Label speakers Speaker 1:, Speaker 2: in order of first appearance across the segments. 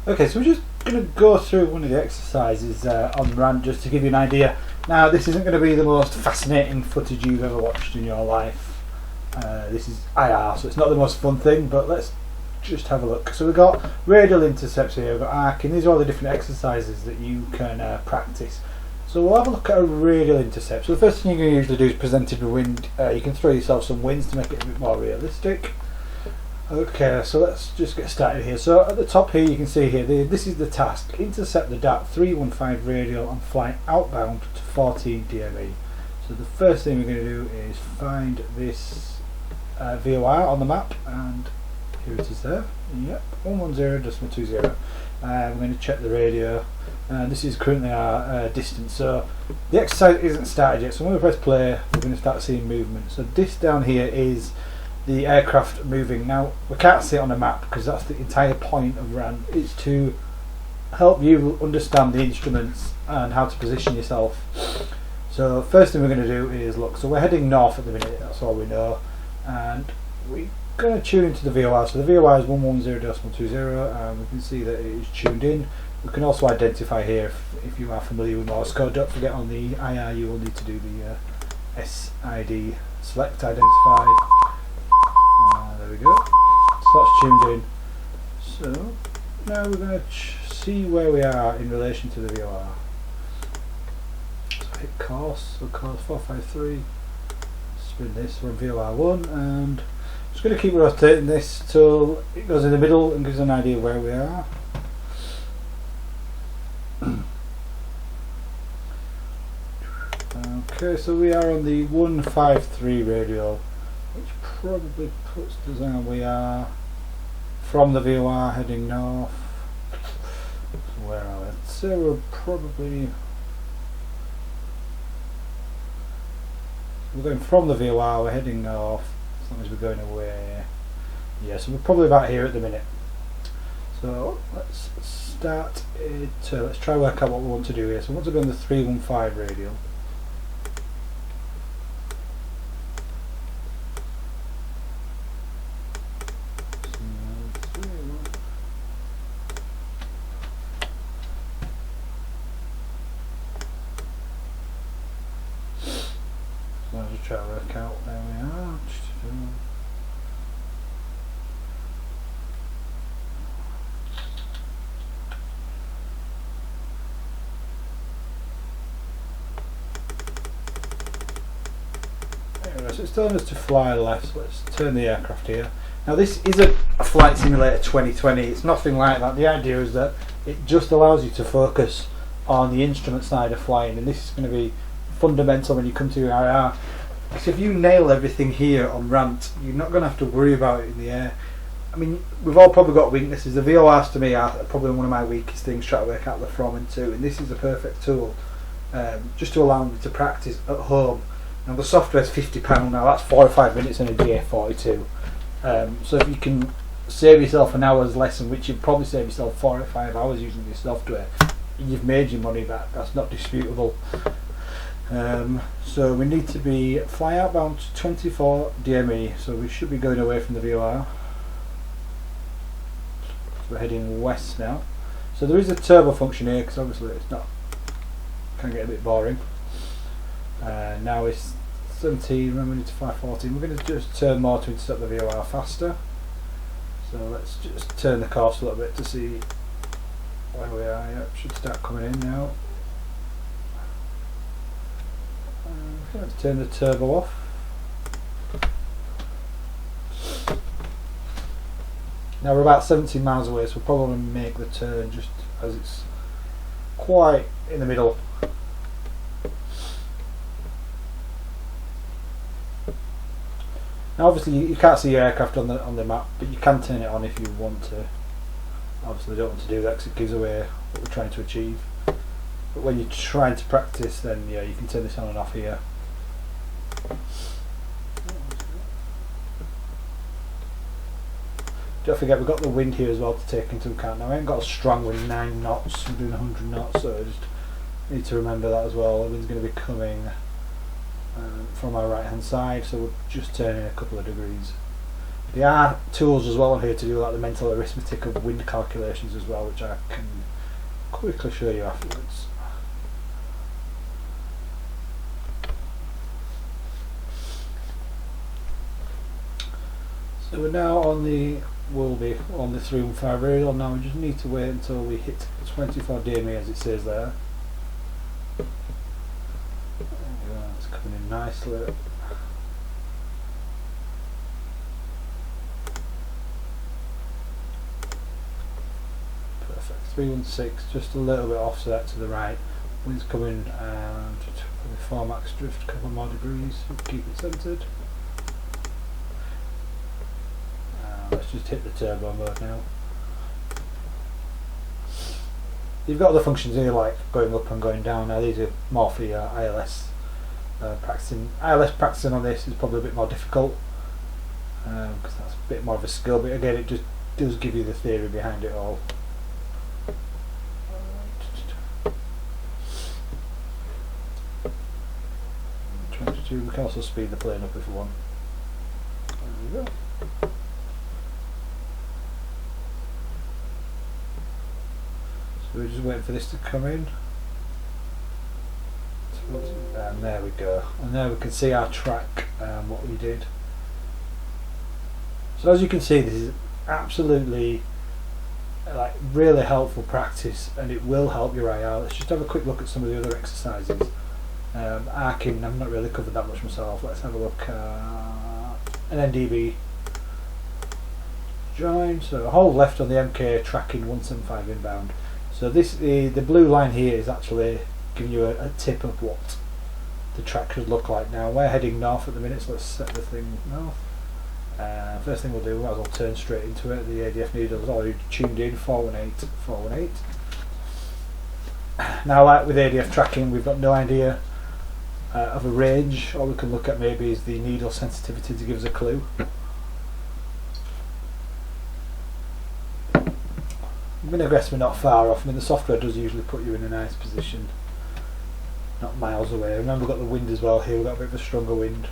Speaker 1: Okay, so we're just going to go through one of the exercises on Rant just to give you an idea. Now, this isn't going to be the most fascinating footage you've ever watched in your life. This is IR, so it's not the most fun thing, but let's just have a look. So we've got radial intercepts here, we've got arcing. These are all the different exercises that you can practice. So we'll have a look at a radial intercept. So the first thing you're going to usually do is presented with wind. You can throw yourself some winds to make it a bit more realistic. Okay, so let's just get started here. So at the top here you can see here, this is the task. Intercept the DAT 315 radial and fly outbound to 14 DME. So the first thing we're going to do is find this VOR on the map, and here it is there. Yep, 110.20. We're going to check the radio, and this is currently our distance. So the exercise isn't started yet, so when we press play we're going to start seeing movement. So this down here is the aircraft moving. Now we can't see it on a map because that's the entire point of Rant. It's to help you understand the instruments and how to position yourself. So first thing we're going to do is look. So we're heading north at the minute, that's all we know, and we're going to tune into the VOR. So the VOR is 110.20 and we can see that it is tuned in. We can also identify here if you are familiar with Morse code. Don't forget on the IR you will need to do the SID, select, identify. There we go, so that's tuned in. So now we're going to see where we are in relation to the VOR. So hit course, so course 453, spin this, we're on VOR 1, and I'm just going to keep rotating this till it goes in the middle and gives an idea of where we are. Okay, so we are on the 153 radial, which probably puts us on. We are from the VOR heading north. So where are we? So we're probably going from the VOR, we're heading north, as long as we're going away. Yeah, so we're probably about here at the minute. So let's start it. Let's try work out what we want to do here. So we want to be on the 315 radial. So I'll just try to work out where we are. Anyway, so it's telling us to fly left, so let's turn the aircraft here. Now this is a Flight Simulator 2020, it's nothing like that. The idea is that it just allows you to focus on the instrument side of flying, and this is going to be fundamental when you come to your IR. So if you nail everything here on Rant, you're not going to have to worry about it in the air. I mean, we've all probably got weaknesses. The VORs to me are probably one of my weakest things, trying to work out the from and to, and this is a perfect tool just to allow me to practice at home. Now the software's £50 now, that's 45 minutes in a GA42. So if you can save yourself an hour's lesson, which you'd probably save yourself 4 or 5 hours using this software, you've made your money back, that's not disputable. So we need to be fly outbound to 24 DME, so we should be going away from the VOR. So we're heading west now. So there is a turbo function here because obviously it's not, can get a bit boring. Now it's 17, remember we need to fly 14. We're going to just turn more to intercept the VOR faster. So let's just turn the course a little bit to see where we are. Yep, should start coming in now. Let's turn the turbo off. Now we're about 17 miles away, so we'll probably make the turn just as it's quite in the middle. Now obviously you can't see your aircraft on the map, but you can turn it on if you want to. Obviously I don't want to do that because it gives away what we're trying to achieve. But when you're trying to practice, then yeah, you can turn this on and off here. Don't forget we've got the wind here as well to take into account. Now I ain't got a strong wind, 9 knots, we're doing 100 knots, so I just need to remember that as well. The wind's going to be coming from our right hand side, so we're just turning a couple of degrees. There are tools as well on here to do like the mental arithmetic of wind calculations as well, which I can quickly show you afterwards. So we're now on the, will be on the 315 radial. Now we just need to wait until we hit 24 dmi as it says there. It's coming in nicely. Perfect. 316, just a little bit offset to the right. Wind's coming and 4 max drift, a couple more degrees, keep it centered. Let's just hit the turbo mode now. You've got the functions here like going up and going down. Now these are more for your ILS practicing. ILS practicing on this is probably a bit more difficult because that's a bit more of a skill, but again it just does give you the theory behind it all. 22, we can also speed the plane up if we want. There we go. So we're just waiting for this to come in. And there we go. And there we can see our track, what we did. So as you can see, this is absolutely like really helpful practice, and it will help your IR. Let's just have a quick look at some of the other exercises. Arcing, I've not really covered that much myself. Let's have a look at an NDB join. So hold left on the MK tracking 175 inbound. So this, the blue line here is actually giving you a tip of what the track should look like. Now we're heading north at the minute, so let's set the thing north. First thing we'll do, we might as well turn straight into it. The ADF needle is already tuned in, 418, 418. Now like with ADF tracking, we've got no idea of a range. All we can look at maybe is the needle sensitivity to give us a clue. I'm going to guess we're not far off. I mean, the software does usually put you in a nice position, not miles away. Remember, we've got the wind as well here. We've got a bit of a stronger wind.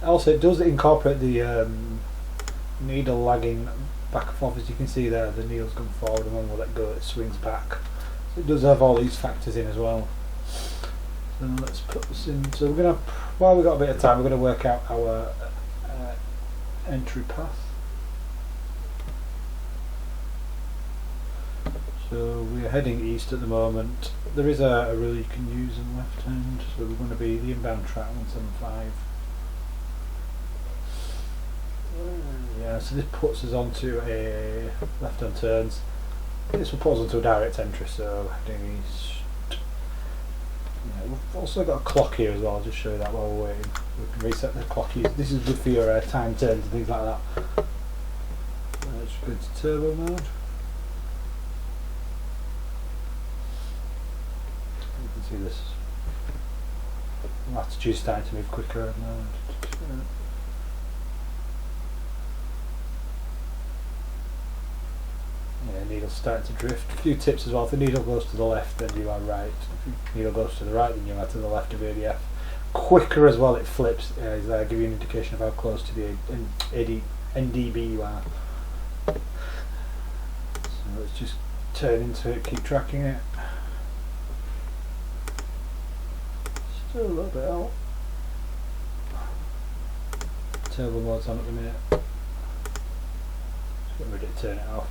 Speaker 1: Also, it does incorporate the needle lagging back and forth. As you can see there, the needle's gone forward, and when we let go, it swings back. So it does have all these factors in as well. So let's put this in. So we're going to, while we've got a bit of time, we're going to work out our entry path. So we're heading east at the moment. There is a rule you can use on the left hand. So we're going to be the inbound track 175. Yeah, so this puts us onto a left hand turns. This will put us onto a direct entry, so heading east. Yeah, we've also got a clock here as well. I'll just show you that while we're waiting. We can reset the clock here. This is good for your time turns and things like that. Let's go to turbo mode. You can see this latitude's starting to move quicker now. Yeah, needle's starting to drift. A few tips as well. If the needle goes to the left, then you are right. If the needle goes to the right, then you are to the left of ADF. Quicker as well, it flips. Give you an indication of how close to the NDB you are. So let's just turn into it, keep tracking it. Still a little bit out. Turbo mode's on at the minute. Just get ready to turn it off.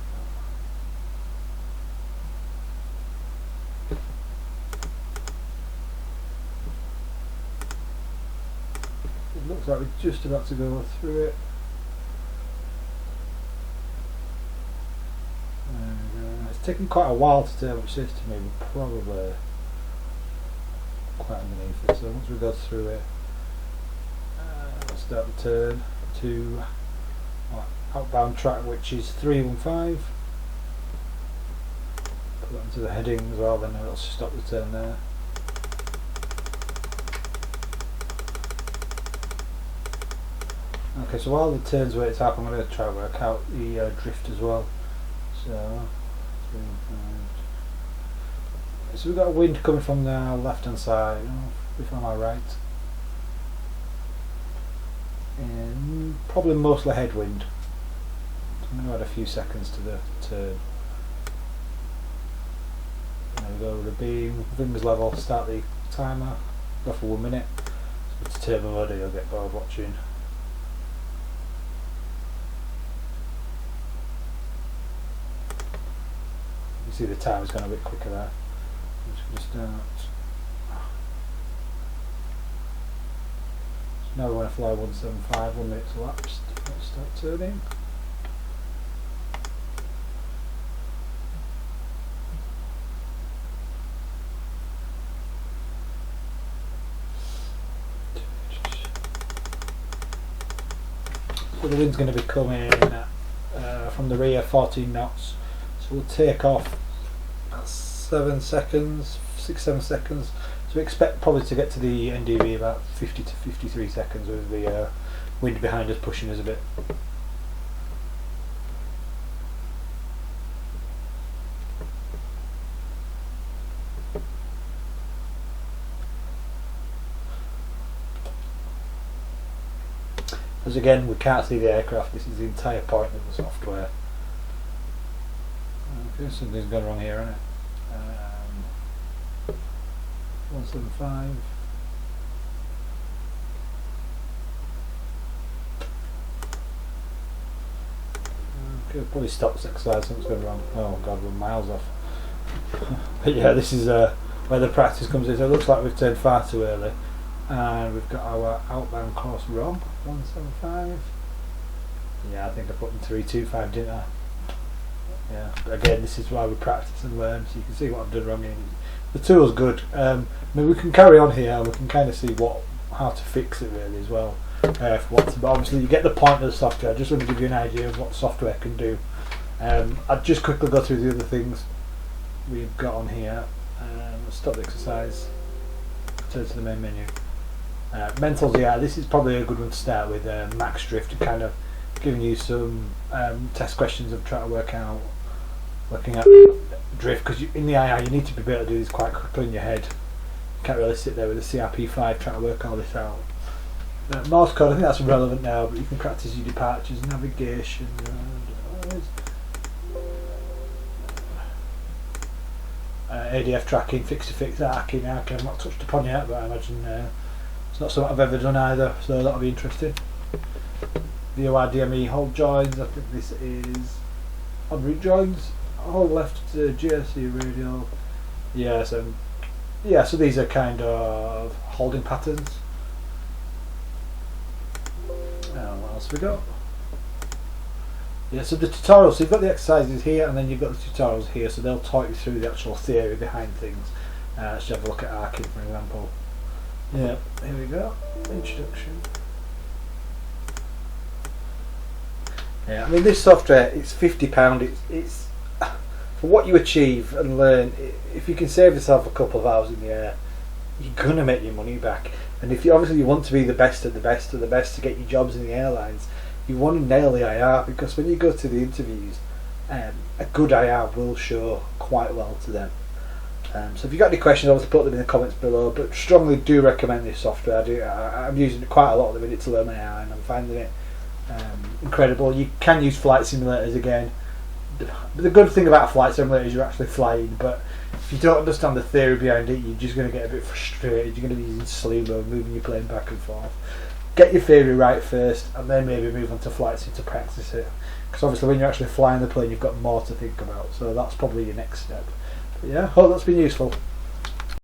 Speaker 1: It looks like we're just about to go through it. And, it's taken quite a while to turn, which says to me we're probably quite underneath it. So once we go through it, let's start the turn to outbound track, which is 315. Put that into the heading as well, then it'll stop the turn there. Okay, so while the turn's waiting to happen, I'm going to try to work out the drift as well. So, 3, 5. So we've got a wind coming from the left hand side, from my right, and probably mostly headwind. I'm going to add a few seconds to the turn. There we go with the beam, fingers level, start the timer, go for 1 minute. So it's turbo mode, you'll get bored watching. You see the timer's gone a bit quicker there. I'm just going to start. So now we want to fly 175, 1 minute's elapsed. Let's start turning. So the wind's going to be coming from the rear 14 knots. So we'll take off 7 seconds, 6-7 seconds. So we expect probably to get to the NDV about 50 to 53 seconds with the wind behind us pushing us a bit. As again, we can't see the aircraft, this is the entire point of the software. Okay, something's gone wrong here, isn't it? 175. Okay, probably stop this exercise, something's gone wrong. Oh god, we're miles off. But yeah, this is where the practice comes in. So it looks like we've turned far too early. And we've got our outbound course wrong, 175. Yeah, I think I put in 325, didn't I? Yeah, but again, this is why we practice and learn, so you can see what I've done wrong here. The tool's good. I mean, we can carry on here and we can kind of see how to fix it really as well. But obviously you get the point of the software. I just want to give you an idea of what software can do. I'll just quickly go through the other things we've got on here. Let's stop the exercise, turn to the main menu. Mentals, yeah, this is probably a good one to start with. Max drift, and kind of giving you some test questions of trying to working out drift, because in the II you need to be able to do this quite quickly in your head. You can't really sit there with a CRP5 trying to work all this out. Morse code, I think that's irrelevant now, but you can practice your departures, navigation, ADF tracking, fix-to-fix arcing. I've not touched upon yet, but I imagine it's not something I've ever done either, so that'll be interesting. VOR DME hold joins, I think this is on route joins. Hold left GSC radial. Yeah, so these are kind of holding patterns. What else have we got? Yeah, so the tutorials, so you've got the exercises here and then you've got the tutorials here, so they'll talk you through the actual theory behind things. Let's have a look at arcing, for example. Yeah, here we go. Introduction. Yeah, I mean this software, it's £50. It's for what you achieve and learn. If you can save yourself a couple of hours in the air, you're gonna make your money back. And if you obviously you want to be the best of the best of the best to get your jobs in the airlines, you want to nail the IR, because when you go to the interviews, a good IR will show quite well to them. So if you've got any questions, obviously put them in the comments below, but strongly do recommend this software. I'm using it quite a lot at the minute to learn my IR, and I'm finding it incredible. You can use flight simulators again. The good thing about a flight simulator is you're actually flying, but if you don't understand the theory behind it, you're just going to get a bit frustrated. You're going to be using slew mode, moving your plane back and forth. Get your theory right first, and then maybe move on to flight sim to practice it. Because obviously when you're actually flying the plane, you've got more to think about, so that's probably your next step. But yeah, hope that's been useful.